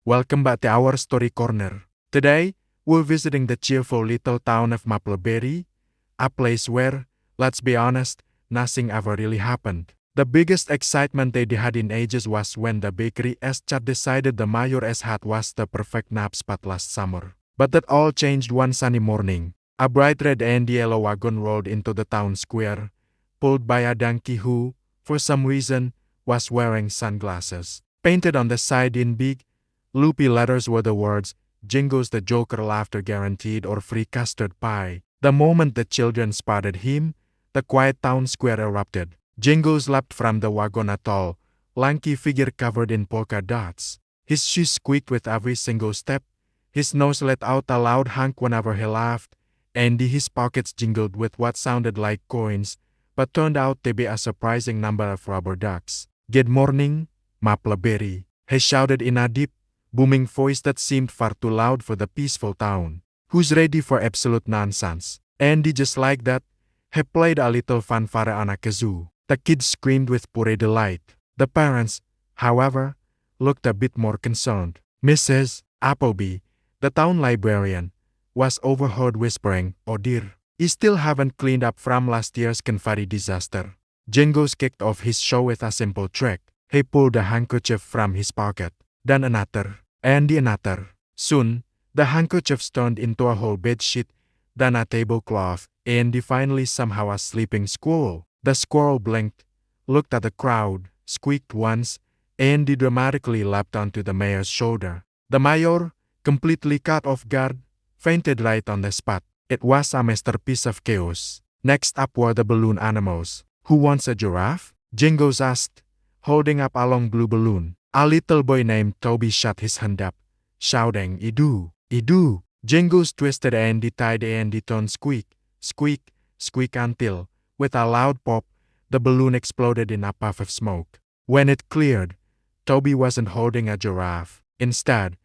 Welcome back to our story corner. Today, we're visiting the cheerful little town of Mapleberry, a place where, let's be honest, nothing ever really happened. The biggest excitement they had in ages was when the bakery chat decided the mayor's hat was the perfect nap spot last summer. But that all changed one sunny morning. A bright red and yellow wagon rolled into the town square, pulled by a donkey who, for some reason, was wearing sunglasses. Painted on the side in big, loopy letters were the words, "Jingles the Joker, laughter guaranteed," or "free custard pie." The moment the children spotted him, the quiet town square erupted. Jingles leapt from the wagon, a tall, lanky figure covered in polka dots. His shoes squeaked with every single step, his nose let out a loud honk whenever he laughed, and his pockets jingled with what sounded like coins, but turned out to be a surprising number of rubber ducks. "Good morning, Mapleberry," he shouted in a deep, booming voice that seemed far too loud for the peaceful town. "Who's ready for absolute nonsense?" And just like that, he played a little fanfare on a kazoo. The kids screamed with pure delight. The parents, however, looked a bit more concerned. Mrs. Appleby, the town librarian, was overheard whispering, "Oh dear, you still haven't cleaned up from last year's confetti disaster." Jingles kicked off his show with a simple trick. He pulled a handkerchief from his pocket, then another, and another. Soon, the handkerchiefs turned into a whole bedsheet, then a tablecloth, and finally somehow a sleeping squirrel. The squirrel blinked, looked at the crowd, squeaked once, and dramatically leapt onto the mayor's shoulder. The mayor, completely caught off guard, fainted right on the spot. It was a masterpiece of chaos. Next up were the balloon animals. "Who wants a giraffe?" Jingles asked, holding up a long blue balloon. A little boy named Toby shot his hand up, shouting, "I do, I do." Jingles twisted and tied and turned squeak, squeak, squeak until, with a loud pop, the balloon exploded in a puff of smoke. When it cleared, Toby wasn't holding a giraffe. Instead,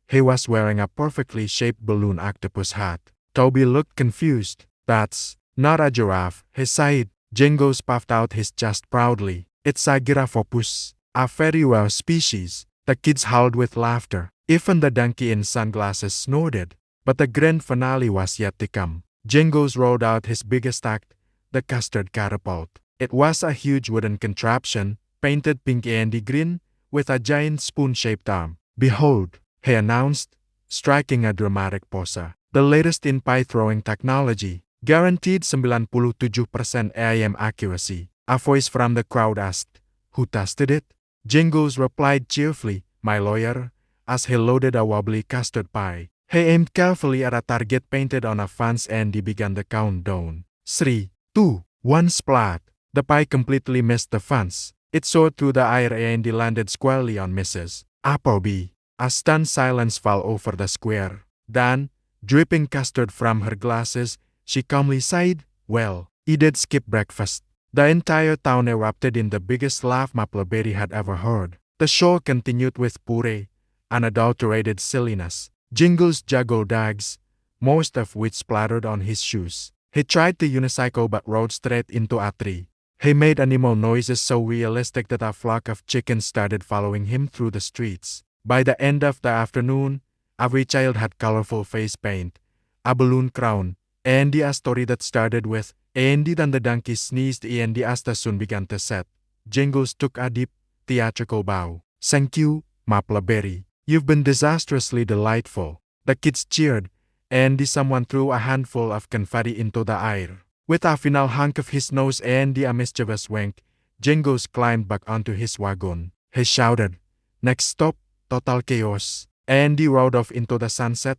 he was wearing a perfectly shaped balloon octopus hat. Toby looked confused. "That's not a giraffe," he said. Jingles puffed out his chest proudly. "It's a Giraffopus, a very rare species." The kids howled with laughter. Even the donkey in sunglasses snorted. But the grand finale was yet to come. Jingles rolled out his biggest act, the custard catapult. It was a huge wooden contraption, painted pink and green, with a giant spoon-shaped arm. "Behold," he announced, striking a dramatic pose, "the latest in pie-throwing technology. Guaranteed 97% AIM accuracy." A voice from the crowd asked, "Who tested it?" Jingles replied cheerfully, "My lawyer," as he loaded a wobbly custard pie. He aimed carefully at a target painted on a fence and began the countdown. 3, 2, 1 splat. The pie completely missed the fence. It soared through the air and landed squarely on Mrs. Appleby. A stunned silence fell over the square. Then, dripping custard from her glasses, she calmly sighed, "Well, he did skip breakfast." The entire town erupted in the biggest laugh Mapleberry had ever heard. The show continued with pure, unadulterated silliness. Jingles juggled eggs, most of which splattered on his shoes. He tried to unicycle but rode straight into a tree. He made animal noises so realistic that a flock of chickens started following him through the streets. By the end of the afternoon, every child had colorful face paint, a balloon crown, and a story that started with, "And then the donkey sneezed and as the sun began to set." Jingles took a deep, theatrical bow. "Thank you, Mapleberry. You've been disastrously delightful." The kids cheered, and someone threw a handful of confetti into the air. With a final honk of his nose and a mischievous wink, Jingles climbed back onto his wagon. He shouted, "Next stop, total chaos," and he rode off into the sunset,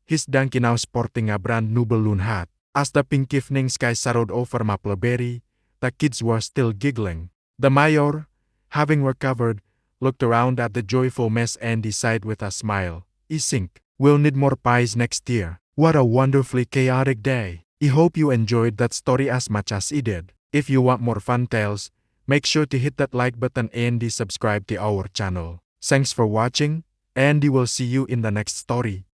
his donkey now sporting a brand new balloon hat. As the pink evening sky settled over Mapleberry, the kids were still giggling. The mayor, having recovered, looked around at the joyful mess and sighed with a smile, "I think we'll need more pies next year." What a wonderfully chaotic day. I hope you enjoyed that story as much as I did. If you want more fun tales, make sure to hit that like button and subscribe to our channel. Thanks for watching, and we will see you in the next story.